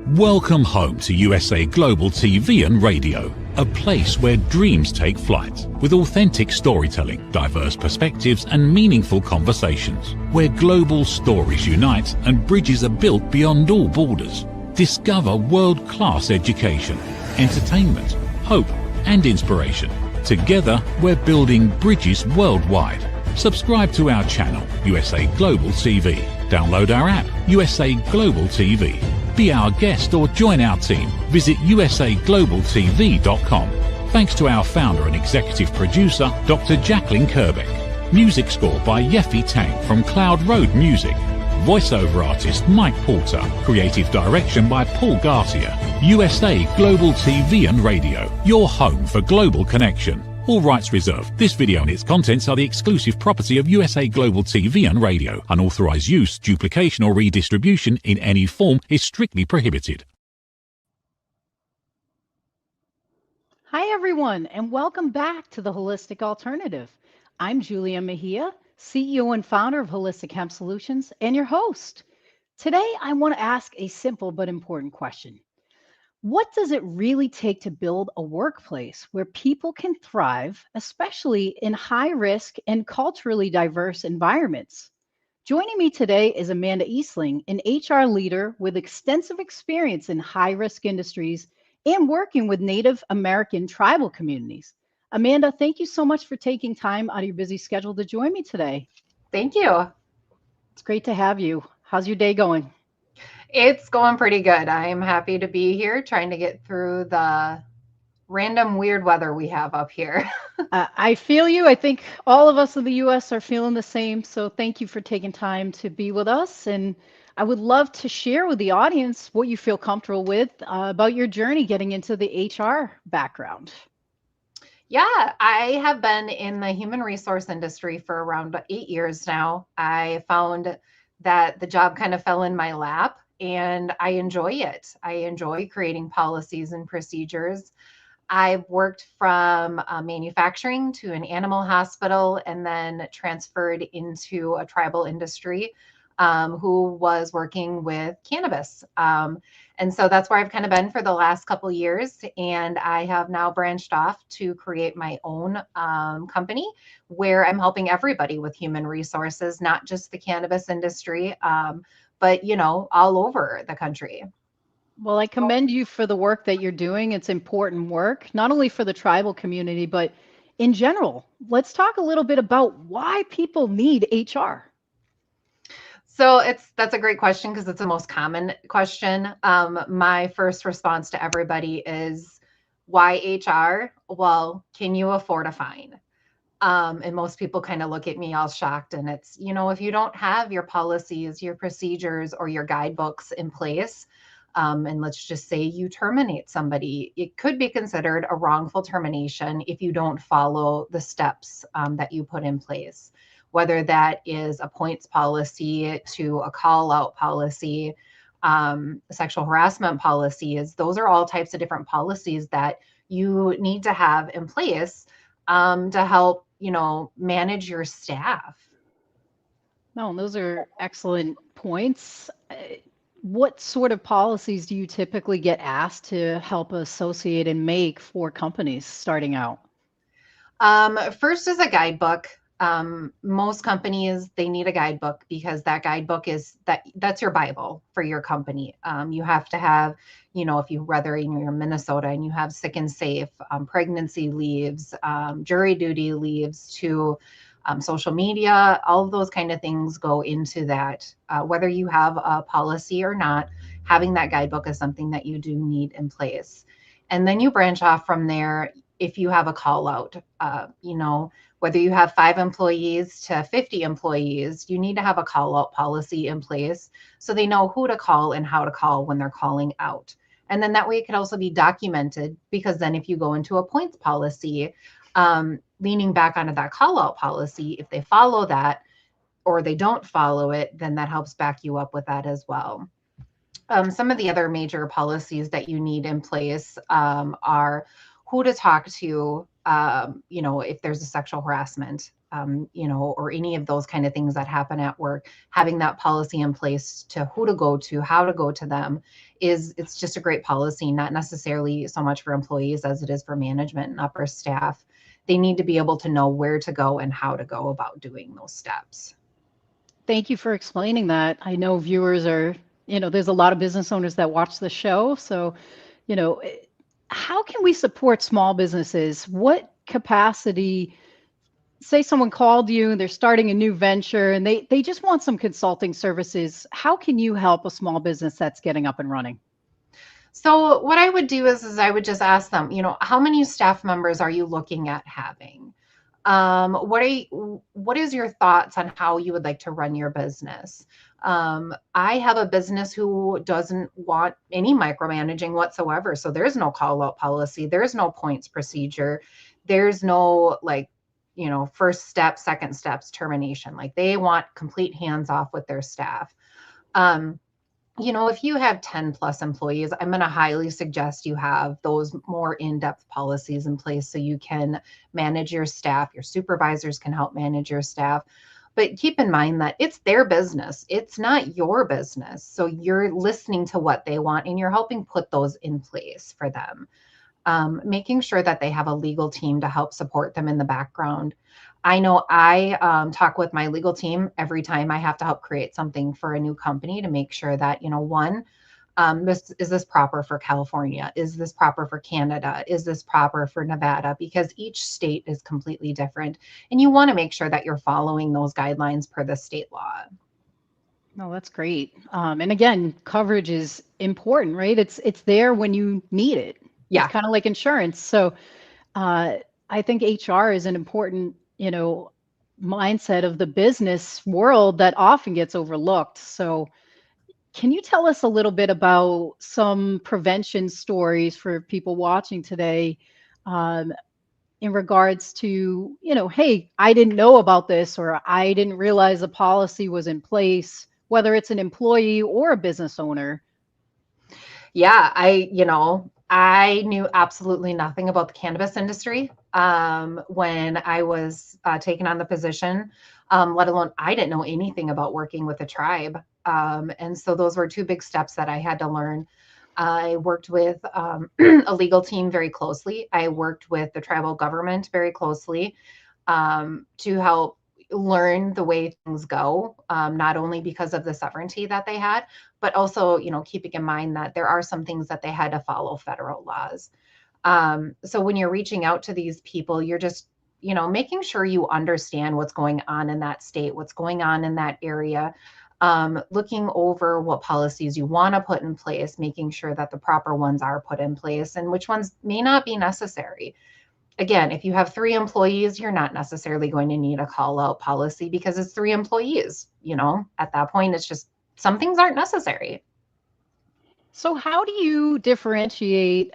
Welcome home to USA Global TV and Radio, a place where dreams take flight, with authentic storytelling, diverse perspectives and meaningful conversations, where global stories unite and bridges are built beyond all borders. Discover world-class education, entertainment, hope and inspiration. Together, we're building bridges worldwide. Subscribe to our channel, USA Global TV. Download our app, USA Global TV. Be our guest or join our team. Visit usaglobaltv.com. Thanks to our founder and executive producer, Dr. Jacqueline Kerbeck. Music score by Yeffy Tang from Cloud Road Music. Voiceover artist Mike Porter. Creative direction by Paul Garcia. USA Global TV and Radio, your home for global connection. All rights reserved. This video and its contents are the exclusive property of USA Global TV and Radio. Unauthorized use, duplication or redistribution in any form is strictly prohibited. Hi everyone, and welcome back to The Holistic Alternative. I'm Julia Mejia, CEO and founder of Holistic Hemp Solutions, and your host. Today, I want to ask a simple but important question. What does it really take to build a workplace where people can thrive, especially in high-risk and culturally diverse environments? Joining me today is Amanda Eastling, an HR leader with extensive experience in high-risk industries and working with Native American tribal communities. Amanda, thank you so much for taking time out of your busy schedule to join me today. Thank you. It's great to have you. How's your day going? It's going pretty good. I'm happy to be here trying to get through the random weird weather we have up here. I feel you. I think all of us in the U.S. are feeling the same. So thank you for taking time to be with us. And I would love to share with the audience what you feel comfortable with about your journey getting into the HR background. Yeah, I have been in the human resource industry for around 8 years now. I found that the job kind of fell in my lap. And I enjoy it. I enjoy creating policies and procedures. I've worked from manufacturing to an animal hospital and then transferred into a tribal industry who was working with cannabis. And so that's where I've kind of been for the last couple of years. And I have now branched off to create my own company where I'm helping everybody with human resources, not just the cannabis industry, but, you know, all over the country. Well, I commend you for the work that you're doing. It's important work, not only for the tribal community, but in general. Let's talk a little bit about why people need HR. So that's a great question because it's the most common question. My first response to everybody is, why HR? Well, can you afford a fine? And most people kind of look at me all shocked. And it's, you know, if you don't have your policies, your procedures, or your guidebooks in place, and let's just say you terminate somebody, it could be considered a wrongful termination if you don't follow the steps that you put in place, whether that is a points policy to a call out policy, sexual harassment policies. Those are all types of different policies that you need to have in place to help, you know, manage your staff. No, those are excellent points. What sort of policies do you typically get asked to help associate and make for companies starting out? First is a guidebook. Most companies, they need a guidebook because that guidebook is that's your Bible for your company. You have to have, you know, if you whether you're in Minnesota and you have sick and safe, pregnancy leaves, jury duty leaves to social media, all of those kind of things go into that. Whether you have a policy or not, having that guidebook is something that you do need in place. And then you branch off from there. If you have a call out, you know, whether you have 5 employees to 50 employees, you need to have a call out policy in place so they know who to call and how to call when they're calling out. And then that way it can also be documented, because then if you go into a points policy, leaning back onto that call out policy, if they follow that or they don't follow it, then that helps back you up with that as well. Some of the other major policies that you need in place are who to talk to, you know, if there's a sexual harassment or any of those kind of things that happen at work, having that policy in place to who to go to, how to go to them it's just a great policy, not necessarily so much for employees as it is for management and upper staff. They need to be able to know where to go and how to go about doing those steps. Thank you for explaining that. I know viewers are, there's a lot of business owners that watch the show. So, how can we support small businesses? What capacity, say someone called you and they're starting a new venture and they just want some consulting services. How can you help a small business that's getting up and running? So what I would do is I would just ask them, how many staff members are you looking at having? What is your thoughts on how you would like to run your business? I have a business who doesn't want any micromanaging whatsoever. So there's no call out policy. There's no points procedure. There's no first step, second steps, termination. Like they want complete hands off with their staff. If you have 10 plus employees, I'm going to highly suggest you have those more in-depth policies in place so you can manage your staff. Your supervisors can help manage your staff. But keep in mind that it's their business. It's not your business. So you're listening to what they want and you're helping put those in place for them. Making sure that they have a legal team to help support them in the background. I know I talk with my legal team every time I have to help create something for a new company to make sure that, one, is this proper for California? Is this proper for Canada? Is this proper for Nevada? Because each state is completely different. And you want to make sure that you're following those guidelines per the state law. No, that's great. And again, coverage is important, right? It's there when you need it. Yeah. It's kind of like insurance. So I think HR is an important, mindset of the business world that often gets overlooked. So can you tell us a little bit about some prevention stories for people watching today in regards to, hey, I didn't know about this, or I didn't realize the policy was in place, whether it's an employee or a business owner? Yeah, I knew absolutely nothing about the cannabis industry when I was taking on the position, let alone I didn't know anything about working with a tribe. And so those were two big steps that I had to learn. I worked with a legal team very closely. I worked with the tribal government very closely to help learn the way things go, not only because of the sovereignty that they had, but also, keeping in mind that there are some things that they had to follow federal laws. So when you're reaching out to these people, you're just, making sure you understand what's going on in that state, what's going on in that area, looking over what policies you want to put in place, making sure that the proper ones are put in place and which ones may not be necessary. Again, if you have 3 employees, you're not necessarily going to need a call out policy because it's 3 employees. At that point, it's just some things aren't necessary. So how do you differentiate?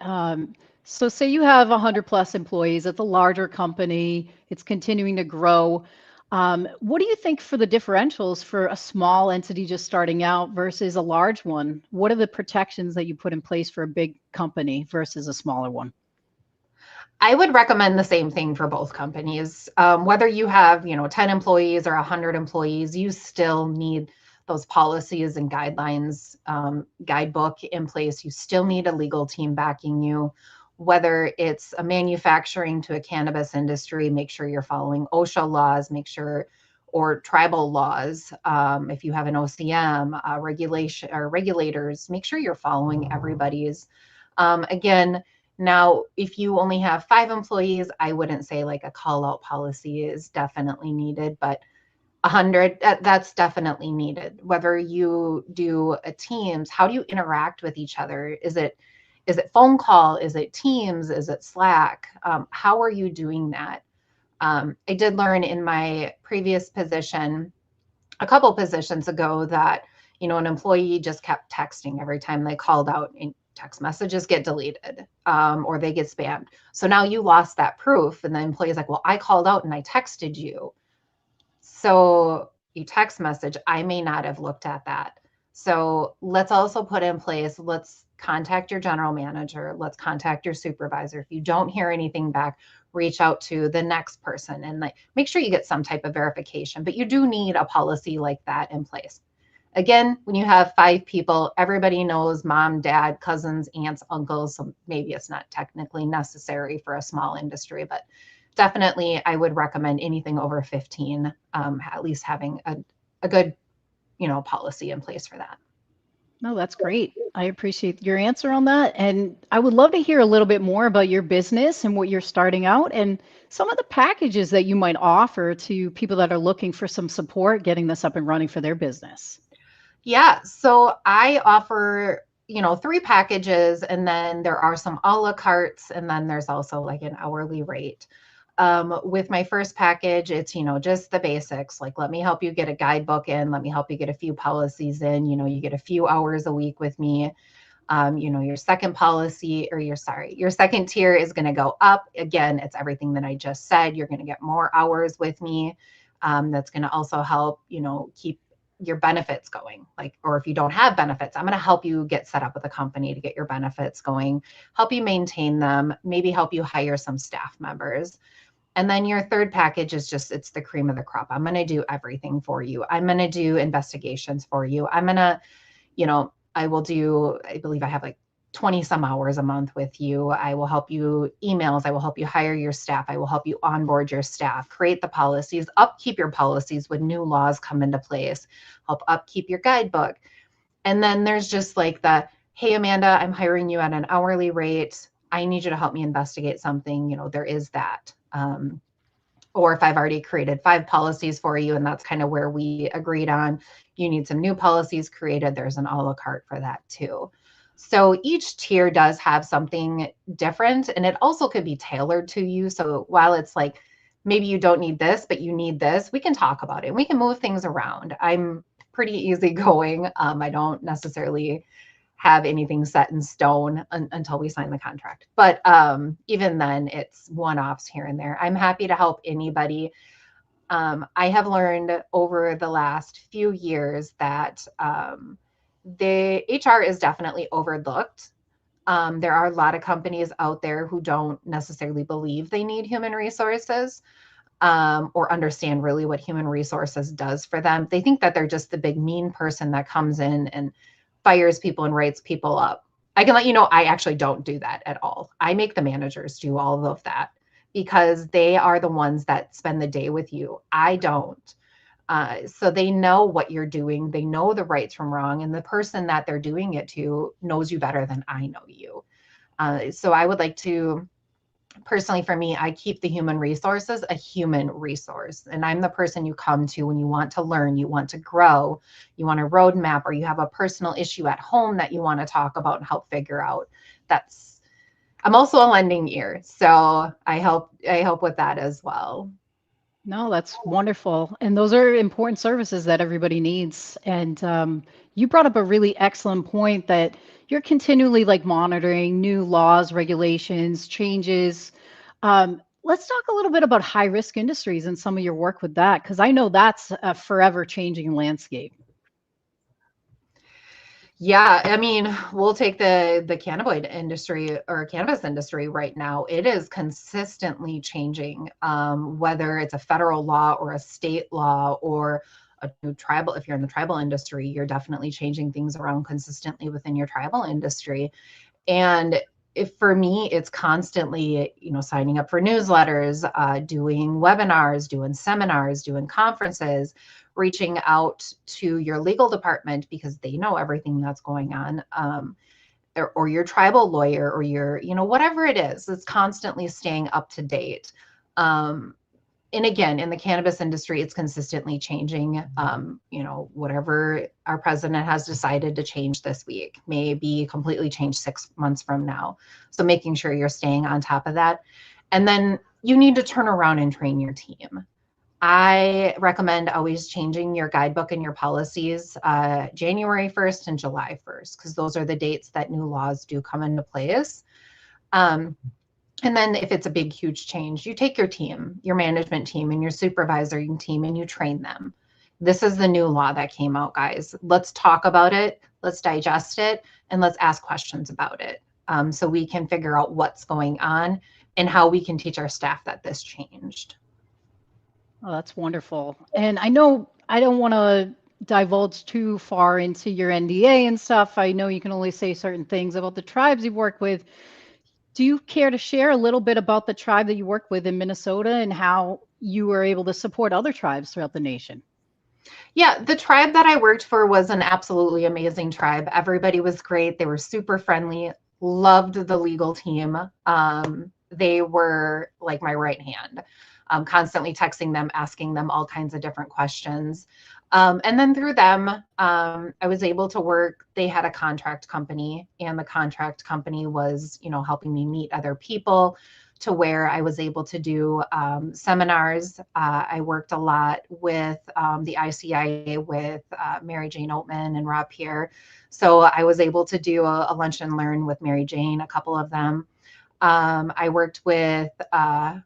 So say you have 100 plus employees, it's a larger company, it's continuing to grow. What do you think for the differentials for a small entity just starting out versus a large one? What are the protections that you put in place for a big company versus a smaller one? I would recommend the same thing for both companies. Whether you have, 10 employees or 100 employees, you still need those policies and guidelines, guidebook in place. You still need a legal team backing you. Whether it's a manufacturing to a cannabis industry, make sure you're following OSHA laws, or tribal laws. If you have an OCM regulation or regulators, make sure you're following everybody's. Again, now, if you only have 5 employees, I wouldn't say like a call out policy is definitely needed, but 100, that's definitely needed. Whether you do a Teams, how do you interact with each other? Is it phone call? Is it Teams? Is it Slack? How are you doing that? I did learn in my previous position, a couple positions ago, that, an employee just kept texting every time they called out, and text messages get deleted or they get spammed. So now you lost that proof. And the employee is like, well, I called out and I texted you. So you text message, I may not have looked at that. So let's also put in place, let's contact your general manager, let's contact your supervisor. If you don't hear anything back, reach out to the next person and like make sure you get some type of verification. But you do need a policy like that in place. Again, when you have 5 people, everybody knows mom, dad, cousins, aunts, uncles. So maybe it's not technically necessary for a small industry, but definitely I would recommend anything over 15, at least having a good, policy in place for that. No, that's great. I appreciate your answer on that. And I would love to hear a little bit more about your business and what you're starting out and some of the packages that you might offer to people that are looking for some support getting this up and running for their business. Yeah, so I offer, 3 packages, and then there are some a la cartes, and then there's also like an hourly rate. With my first package, it's, just the basics. Like, let me help you get a guidebook in, let me help you get a few policies in, you get a few hours a week with me. Your second policy or your second tier is going to go up. Again, it's everything that I just said. You're going to get more hours with me. That's going to also help, keep your benefits going. Or if you don't have benefits, I'm going to help you get set up with a company to get your benefits going, help you maintain them, maybe help you hire some staff members. And then your third package is it's the cream of the crop. I'm going to do everything for you. I'm going to do investigations for you. I'm going to, I believe I have like 20 some hours a month with you. I will help you emails. I will help you hire your staff. I will help you onboard your staff, create the policies, upkeep your policies when new laws come into place, help upkeep your guidebook. And then there's just like hey, Amanda, I'm hiring you at an hourly rate. I need you to help me investigate something. There is that. Or if I've already created 5 policies for you, and that's kind of where we agreed on, you need some new policies created, there's an a la carte for that too. So each tier does have something different, and it also could be tailored to you. So while it's like, maybe you don't need this, but you need this, we can talk about it. We can move things around. I'm pretty easygoing. I don't necessarily have anything set in stone until we sign the contract. But even then, it's one-offs here and there. I'm happy to help anybody. I have learned over the last few years that the HR is definitely overlooked. There are a lot of companies out there who don't necessarily believe they need human resources or understand really what human resources does for them. They think that they're just the big mean person that comes in and fires people and writes people up. I can let you know, I actually don't do that at all. I make the managers do all of that because they are the ones that spend the day with you. I don't. So they know what you're doing. They know the rights from wrong. And the person that they're doing it to knows you better than I know you. So I would like to, personally for me, I keep the human resources a human resource. And I'm the person you come to when you want to learn, you want to grow, you want a roadmap, or you have a personal issue at home that you want to talk about and help figure out. I'm also a lending ear. So I help with that as well. No, that's wonderful. And those are important services that everybody needs. And you brought up a really excellent point that you're continually like monitoring new laws, regulations, changes. Let's talk a little bit about high risk industries and some of your work with that, because I know that's a forever changing landscape. Yeah, I mean, we'll take the cannabinoid industry or cannabis industry right now. It is consistently changing, whether it's a federal law or a state law or a new tribal. If you're in the tribal industry, you're definitely changing things around consistently within your tribal industry. And for me, it's constantly, signing up for newsletters, doing webinars, doing seminars, doing conferences, reaching out to your legal department because they know everything that's going on, or your tribal lawyer, or your, whatever it is, it's constantly staying up to date. And again, in the cannabis industry, it's consistently changing. Whatever our president has decided to change this week may be completely changed 6 months from now. So making sure you're staying on top of that. And then you need to turn around and train your team. I recommend always changing your guidebook and your policies January 1st and July 1st, because those are the dates that new laws do come into place. And then if it's a big, huge change, you take your team, your management team and your supervisory team, and you train them. This is the new law that came out, guys. Let's talk about it. Let's digest it, and let's ask questions about it, so we can figure out what's going on and how we can teach our staff that this changed. Oh, that's wonderful. And I know I don't want to divulge too far into your NDA and stuff. I know you can only say certain things about the tribes you've worked with. Do you care to share a little bit about the tribe that you work with in Minnesota and how you were able to support other tribes throughout the nation? Yeah, the tribe that I worked for was an absolutely amazing tribe. Everybody was great. They were super friendly, loved the legal team. They were like my right hand, constantly texting them, asking them all kinds of different questions. And then through them, I was able to work. They had a contract company, and the contract company was, helping me meet other people to where I was able to do seminars. I worked a lot with the ICIA with Mary Jane Oatman and Rob Pierre. So I was able to do a lunch and learn with Mary Jane, a couple of them. I worked with,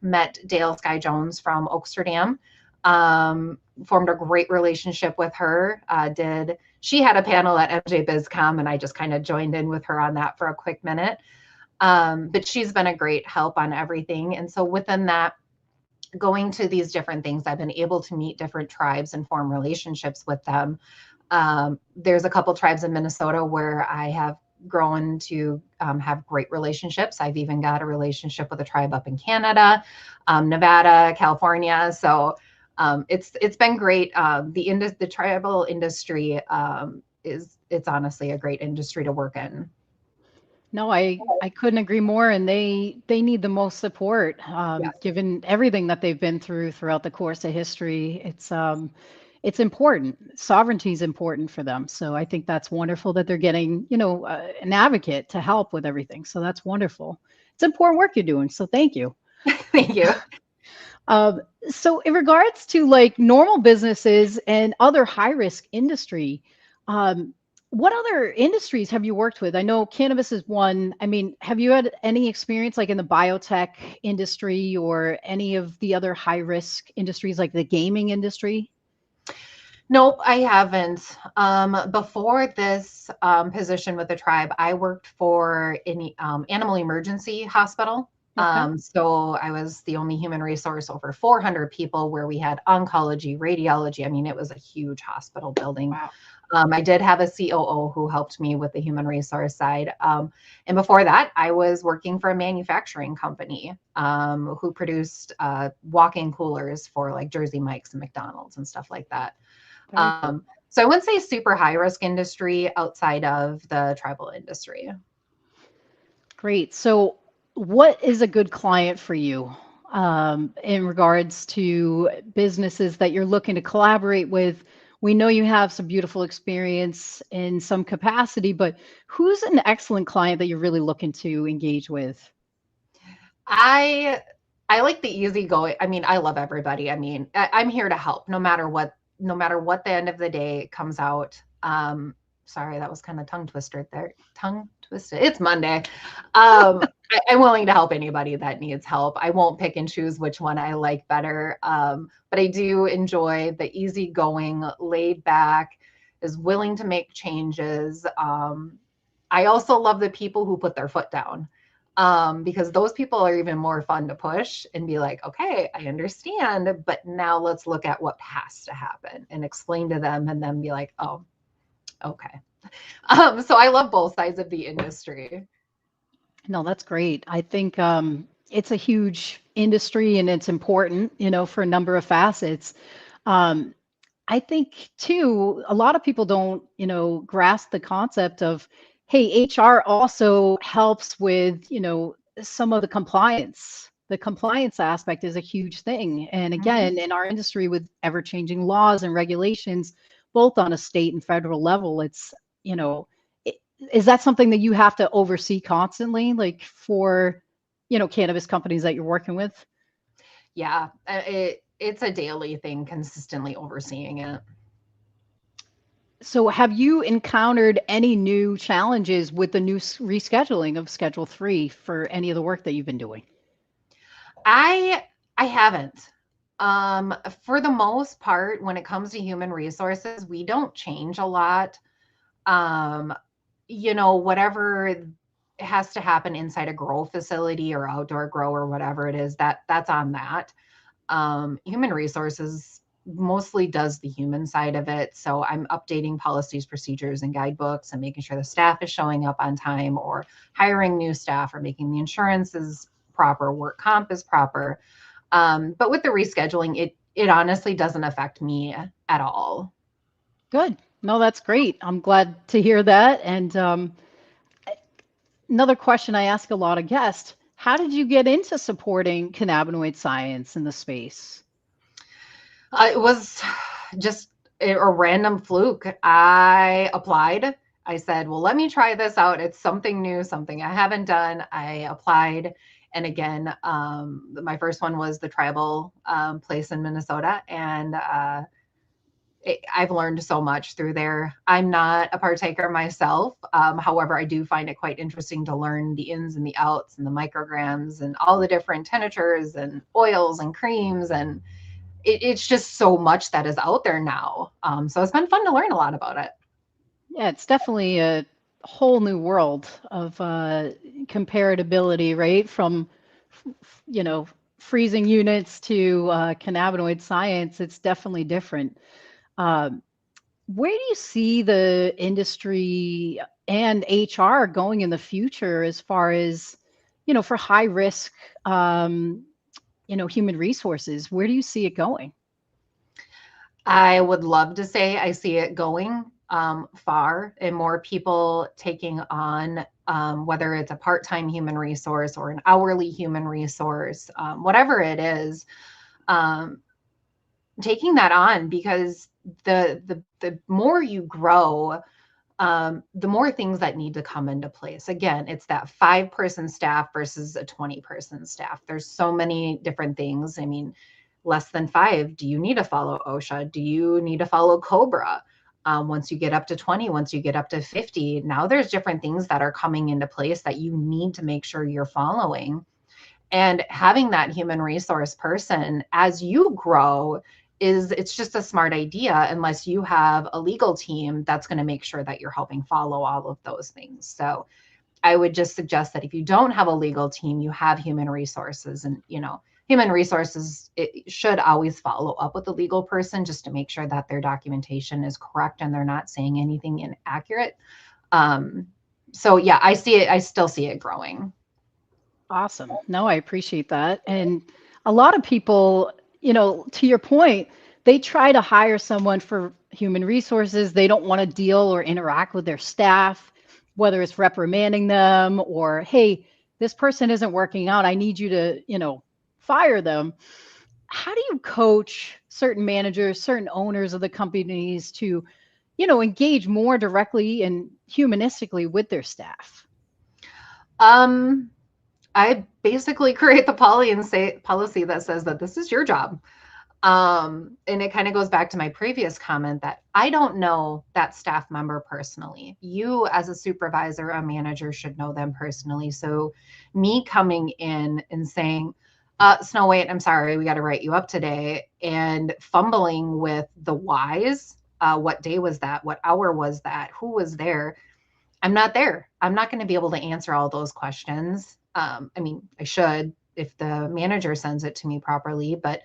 met Dale Sky Jones from Oaksterdam, formed a great relationship with her. She had a panel at MJ BizCom, and I just kind of joined in with her on that for a quick minute. But she's been a great help on everything. And so within that, going to these different things, I've been able to meet different tribes and form relationships with them. There's a couple tribes in Minnesota where I have grown to have great relationships. I've even got a relationship with a tribe up in Canada, Nevada, California. So it's been great. The tribal industry it's honestly a great industry to work in. No, I couldn't agree more. And they need the most support, Yes. given everything that they've been throughout the course of history. It's important. Sovereignty is important for them. So I think that's wonderful that they're getting, an advocate to help with everything. So that's wonderful. It's important work you're doing. So thank you. Thank you. So in regards to like normal businesses and other high risk industry, what other industries have you worked with? I know cannabis is one. I mean, have you had any experience like in the biotech industry or any of the other high risk industries like the gaming industry? Nope, I haven't. Before this position with the tribe, I worked for an animal emergency hospital. Okay. So I was the only human resource over 400 people where we had oncology, radiology. I mean, it was a huge hospital building. Wow. I did have a COO who helped me with the human resource side. And before that, I was working for a manufacturing company who produced walk-in coolers for like Jersey Mike's and McDonald's and stuff like that. So I wouldn't say super high risk industry outside of the tribal industry. Great. So what is a good client for you in regards to businesses that you're looking to collaborate with? We know you have some beautiful experience in some capacity, but who's an excellent client that you're really looking to engage with? I like the easygoing. I mean, I love everybody. I mean, I'm here to help no matter what the end of the day comes out. Sorry, that was kind of tongue twisted there. Tongue twisted. It's Monday. I'm willing to help anybody that needs help. I won't pick and choose which one I like better. But I do enjoy the easygoing, laid back, is willing to make changes. I also love the people who put their foot down. Because those people are even more fun to push and be like, okay, I understand, but now let's look at what has to happen and explain to them and then be like, oh, okay. So I love both sides of the industry. No, that's great. I think it's a huge industry and it's important, for a number of facets. I think too, a lot of people don't, grasp the concept of, hey, HR also helps with, some of the compliance. The compliance aspect is a huge thing. And again, in our industry with ever-changing laws and regulations, both on a state and federal level, it's, is that something that you have to oversee constantly, like for, cannabis companies that you're working with? Yeah, it's a daily thing, consistently overseeing it. So have you encountered any new challenges with the new rescheduling of Schedule 3 for any of the work that you've been doing? I haven't. For the most part, when it comes to human resources, we don't change a lot. Um, whatever has to happen inside a grow facility or outdoor grow or whatever it is, that's on that. Human resources mostly does the human side of it. So I'm updating policies, procedures, and guidebooks and making sure the staff is showing up on time or hiring new staff or making the insurances proper, work comp is proper. But with the rescheduling, it honestly doesn't affect me at all. Good. No, that's great. I'm glad to hear that. And another question I ask a lot of guests, how did you get into supporting cannabinoid science in the space? It was just a random fluke. I applied. I said, well, let me try this out. It's something new, something I haven't done. I applied. And again, my first one was the tribal place in Minnesota. And I've learned so much through there. I'm not a partaker myself. However, I do find it quite interesting to learn the ins and the outs and the micrograms and all the different tinctures and oils and creams. And it's just so much that is out there now. So it's been fun to learn a lot about it. Yeah, it's definitely a whole new world of comparability, right? From, freezing units to cannabinoid science, it's definitely different. Where do you see the industry and HR going in the future as far as, for high risk, human resources? Where do you see it going? I would love to say I see it going far and more people taking on whether it's a part-time human resource or an hourly human resource, whatever it is, taking that on because the more you grow, the more things that need to come into place. Again, it's that 5-person staff versus a 20-person staff. There's so many different things. I mean, less than 5, do you need to follow OSHA? Do you need to follow COBRA? Once you get up to 20, once you get up to 50, now there's different things that are coming into place that you need to make sure you're following. And having that human resource person as you grow it's just a smart idea unless you have a legal team that's going to make sure that you're helping follow all of those things. So I would just suggest that if you don't have a legal team, you have human resources, and human resources, it should always follow up with the legal person just to make sure that their documentation is correct and they're not saying anything inaccurate. So yeah, I still see it growing. Awesome. No, I appreciate that. And a lot of people, to your point, they try to hire someone for human resources. They don't want to deal or interact with their staff, whether it's reprimanding them or, hey, this person isn't working out. I need you to, fire them. How do you coach certain managers, certain owners of the companies to, engage more directly and humanistically with their staff? I basically create the policy that says that this is your job. And it kind of goes back to my previous comment that I don't know that staff member personally. You as a supervisor, a manager should know them personally. So me coming in and saying, Snow White, I'm sorry, we got to write you up today, and fumbling with the whys. What day was that? What hour was that? Who was there? I'm not there. I'm not going to be able to answer all those questions. I mean, I should if the manager sends it to me properly, but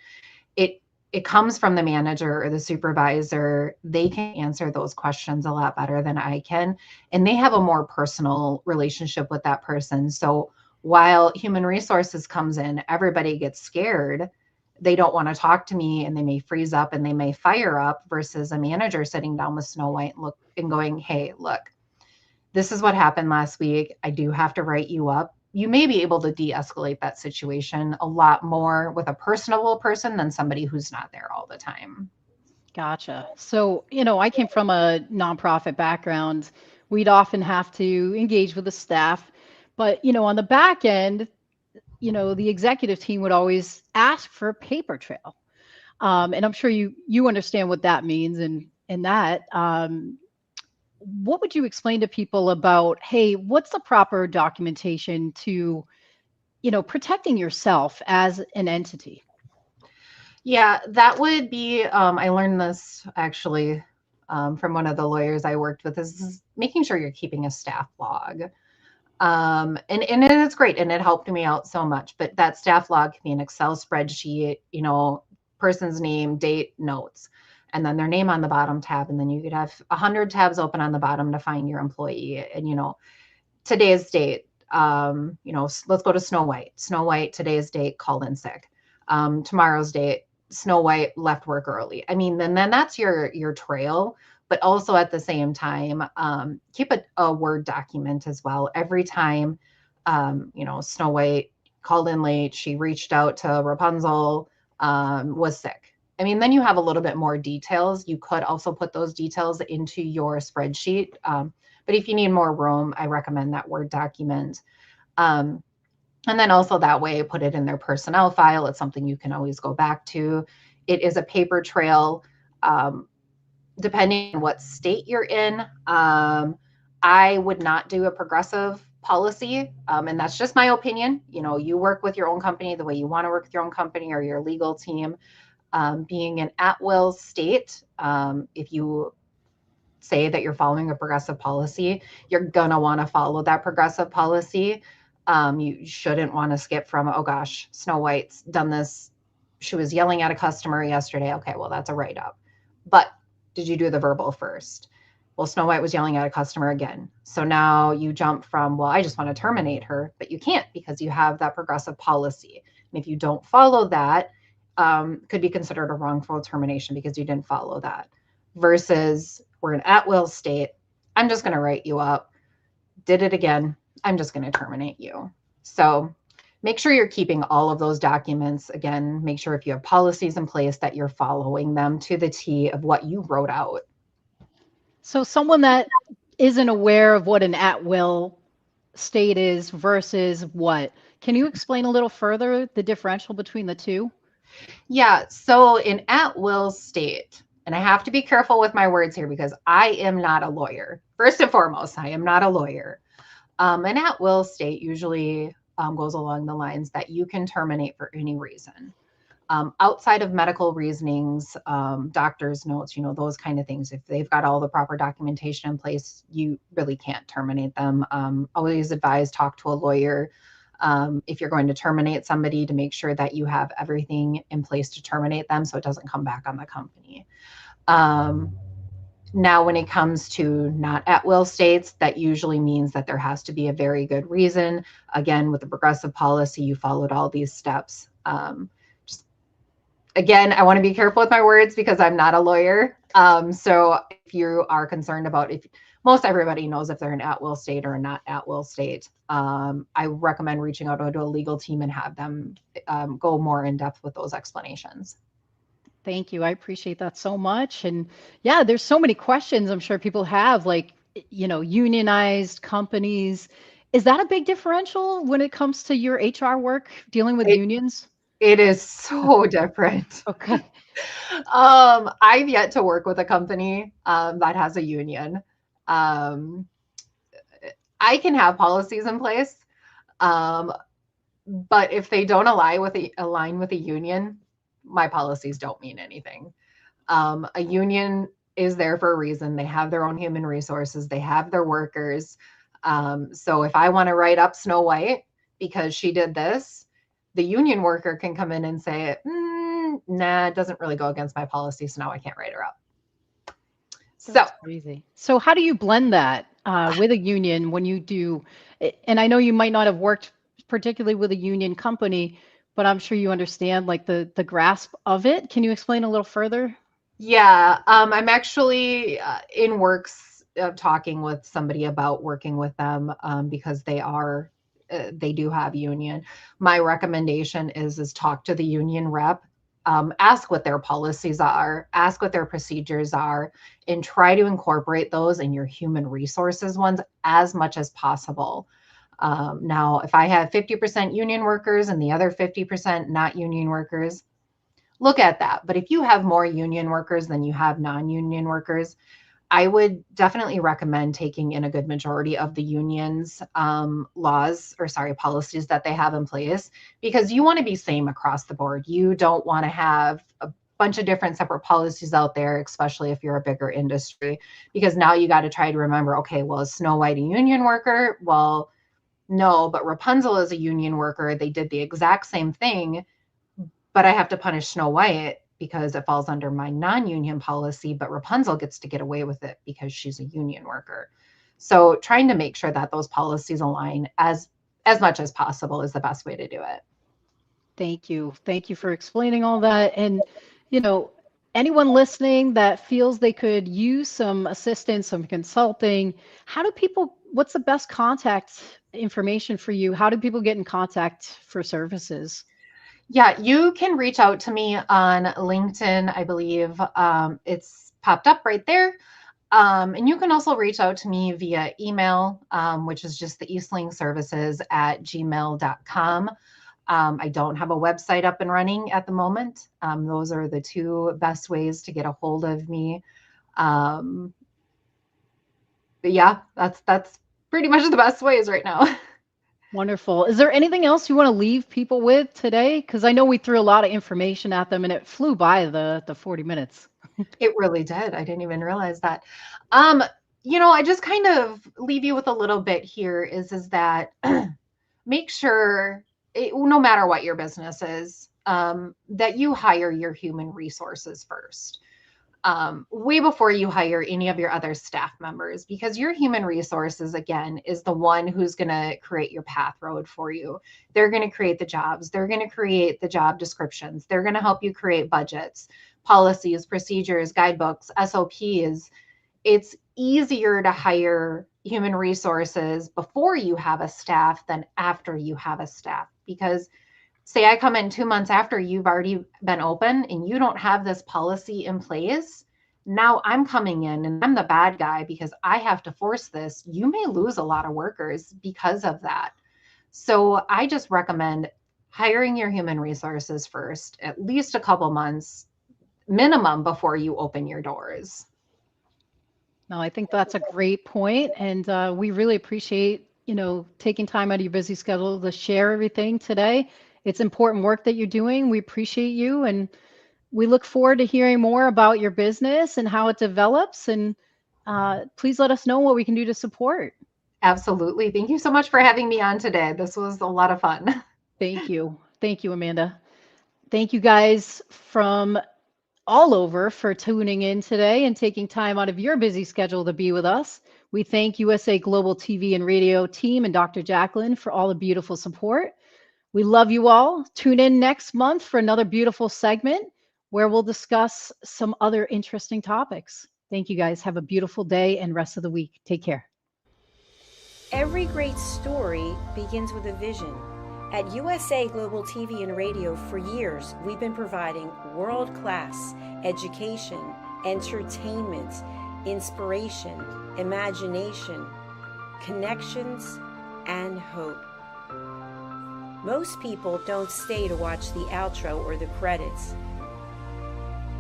it comes from the manager or the supervisor. They can answer those questions a lot better than I can. And they have a more personal relationship with that person. So while human resources comes in, everybody gets scared. They don't want to talk to me and they may freeze up and they may fire up versus a manager sitting down with Snow White and going, hey, look, this is what happened last week. I do have to write you up. You may be able to de-escalate that situation a lot more with a personable person than somebody who's not there all the time. Gotcha. So, I came from a nonprofit background. We'd often have to engage with the staff, but, on the back end, the executive team would always ask for a paper trail. And I'm sure you understand what that means and that. What would you explain to people about, hey, what's the proper documentation to, protecting yourself as an entity? Yeah, that would be, I learned this actually from one of the lawyers I worked with, is making sure you're keeping a staff log. And it's great, and it helped me out so much. But that staff log can be an Excel spreadsheet, person's name, date, notes, and then their name on the bottom tab. And then you could have 100 tabs open on the bottom to find your employee. And, today's date, let's go to Snow White. Snow White, today's date, called in sick. Tomorrow's date, Snow White left work early. I mean, then that's your trail. But also at the same time, keep a Word document as well. Every time, Snow White called in late, she reached out to Rapunzel, was sick. I mean, then you have a little bit more details. You could also put those details into your spreadsheet. But if you need more room, I recommend that Word document. And then also that way, put it in their personnel file. It's something you can always go back to. It is a paper trail. Depending on what state you're in, I would not do a progressive policy. And that's just my opinion. You work with your own company the way you want to work with your own company or your legal team. Being an at-will state, if you say that you're following a progressive policy, you're going to want to follow that progressive policy. You shouldn't want to skip from, oh gosh, Snow White's done this. She was yelling at a customer yesterday. Okay, well, that's a write-up. But did you do the verbal first? Well, Snow White was yelling at a customer again. So now you jump from, well, I just want to terminate her, but you can't because you have that progressive policy. And if you don't follow that, could be considered a wrongful termination because you didn't follow that. Versus we're an at-will state. I'm just going to write you up. Did it again. I'm just going to terminate you. So make sure you're keeping all of those documents. Again, make sure if you have policies in place that you're following them to the T of what you wrote out. So someone that isn't aware of what an at-will state is versus what, can you explain a little further the differential between the two? Yeah, so in at-will state, and I have to be careful with my words here because I am not a lawyer. First and foremost, I am not a lawyer. An at-will state usually goes along the lines that you can terminate for any reason. Outside of medical reasonings, doctor's notes, those kind of things, if they've got all the proper documentation in place, you really can't terminate them. Always advise, talk to a lawyer if you're going to terminate somebody, to make sure that you have everything in place to terminate them so it doesn't come back on the company. Now, when it comes to not at-will states, that usually means that there has to be a very good reason. Again, with the progressive policy, you followed all these steps. Again, I want to be careful with my words because I'm not a lawyer. So if you are concerned about, if most everybody knows if they're an at-will state or a not at-will state, I recommend reaching out to a legal team and have them go more in depth with those explanations. Thank you. I appreciate that so much. And yeah, there's so many questions I'm sure people have, like, unionized companies. Is that a big differential when it comes to your HR work dealing with unions? It is so different. Okay. I've yet to work with a company that has a union. I can have policies in place, but if they don't align with a union, my policies don't mean anything. A union is there for a reason. They have their own human resources. They have their workers. So if I want to write up Snow White because she did this, the union worker can come in and say, nah, it doesn't really go against my policy, so now I can't write her up. That's crazy. So how do you blend that with a union when you do? And I know you might not have worked particularly with a union company, but I'm sure you understand like the grasp of it. Can you explain a little further? Yeah, I'm actually in works of talking with somebody about working with them because they do have union. My recommendation is talk to the union rep, ask what their policies are, ask what their procedures are, and try to incorporate those in your human resources ones as much as possible. Now, if I have 50% union workers and the other 50% not union workers, look at that. But if you have more union workers than you have non-union workers, I would definitely recommend taking in a good majority of the union's policies that they have in place, because you want to be same across the board. You don't want to have a bunch of different separate policies out there, especially if you're a bigger industry, because now you got to try to remember, okay, well, is Snow White a union worker? Well, no, but Rapunzel is a union worker. They did the exact same thing, but I have to punish Snow White because it falls under my non-union policy, but Rapunzel gets to get away with it because she's a union worker. So trying to make sure that those policies align as much as possible is the best way to do it. Thank you. Thank you for explaining all that. And, you know, anyone listening that feels they could use some assistance, some consulting, what's the best contact information for you? How do people get in contact for services? Yeah, you can reach out to me on LinkedIn, I believe. It's popped up right there. And you can also reach out to me via email, which is just the eastlingservices@gmail.com. I don't have a website up and running at the moment. Those are the two best ways to get a hold of me. But yeah, that's pretty much the best ways right now. Wonderful. Is there anything else you want to leave people with today? Because I know we threw a lot of information at them and it flew by the 40 minutes. It really did. I didn't even realize that. I just kind of leave you with a little bit here is that make sure, no matter what your business is, that you hire your human resources first. Way before you hire any of your other staff members, because your human resources, again, is the one who's going to create your path road for you. They're going to create the jobs. They're going to create the job descriptions. They're going to help you create budgets, policies, procedures, guidebooks, SOPs. It's easier to hire human resources before you have a staff than after you have a staff, because say I come in 2 months after you've already been open and you don't have this policy in place. Now I'm coming in and I'm the bad guy because I have to force this. You may lose a lot of workers because of that. So I just recommend hiring your human resources first, at least a couple months minimum before you open your doors. No, I think that's a great point. And we really appreciate, taking time out of your busy schedule to share everything today. It's important work that you're doing. We appreciate you. And we look forward to hearing more about your business and how it develops. And please let us know what we can do to support. Absolutely. Thank you so much for having me on today. This was a lot of fun. Thank you. Thank you, Amanda. Thank you guys from all over for tuning in today and taking time out of your busy schedule to be with us. We thank USA Global TV and Radio team and Dr. Jacqueline for all the beautiful support. We love you all. Tune in next month for another beautiful segment where we'll discuss some other interesting topics. Thank you guys. Have a beautiful day and rest of the week. Take care. Every great story begins with a vision. At USA Global TV and Radio for years, we've been providing world-class education, entertainment, inspiration, imagination, connections, and hope. Most people don't stay to watch the outro or the credits,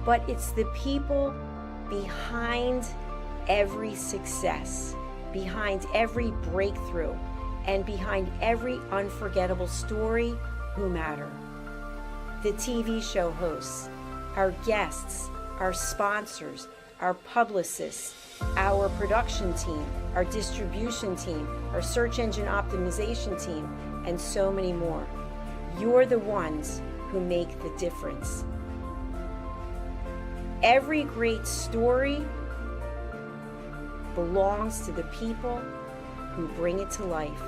but it's the people behind every success, behind every breakthrough, and behind every unforgettable story who matter. The TV show hosts, our guests, our sponsors, our publicists, our production team, our distribution team, our search engine optimization team, and so many more. You're the ones who make the difference. Every great story belongs to the people who bring it to life.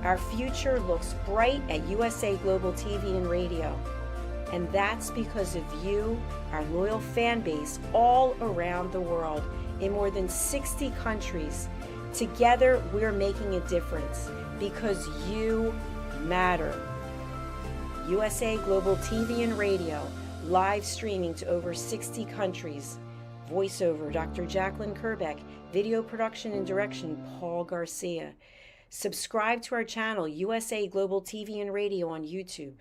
Our future looks bright at USA Global TV and Radio, and that's because of you, our loyal fan base all around the world in more than 60 countries. Together, we're making a difference because you matter. USA Global TV and Radio, live streaming to over 60 countries. Voiceover, Dr. Jacqueline Kerbeck. Video production and direction, Paul Garcia. Subscribe to our channel, USA Global TV and Radio on YouTube.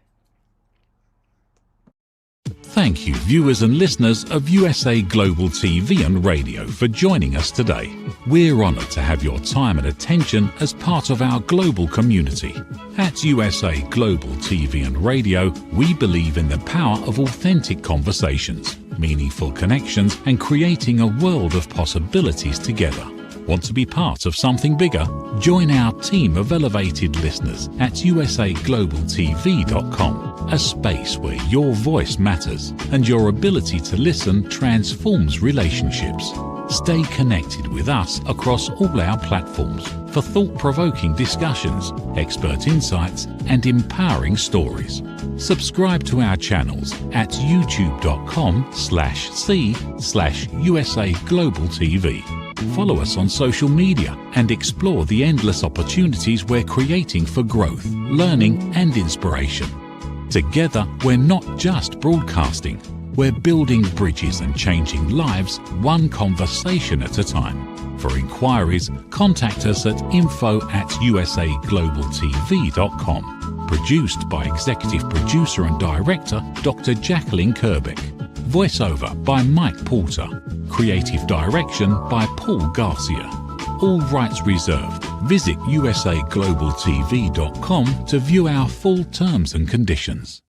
Thank you, viewers and listeners of USA Global TV and Radio, for joining us today. We're honoured to have your time and attention as part of our global community. At USA Global TV and Radio, we believe in the power of authentic conversations, meaningful connections, and creating a world of possibilities together. Want to be part of something bigger? Join our team of elevated listeners at usaglobaltv.com, a space where your voice matters and your ability to listen transforms relationships. Stay connected with us across all our platforms for thought-provoking discussions, expert insights, and empowering stories. Subscribe to our channels at youtube.com/c/USAGlobalTV. Follow us on social media and explore the endless opportunities we're creating for growth, learning, and inspiration. Together, we're not just broadcasting, we're building bridges and changing lives one conversation at a time. For inquiries, contact us at info@usaglobaltv.com. Produced by Executive Producer and Director Dr. Jacqueline Kerbeck. Voiceover by Mike Porter. Creative direction by Paul Garcia. All rights reserved. Visit usaglobaltv.com to view our full terms and conditions.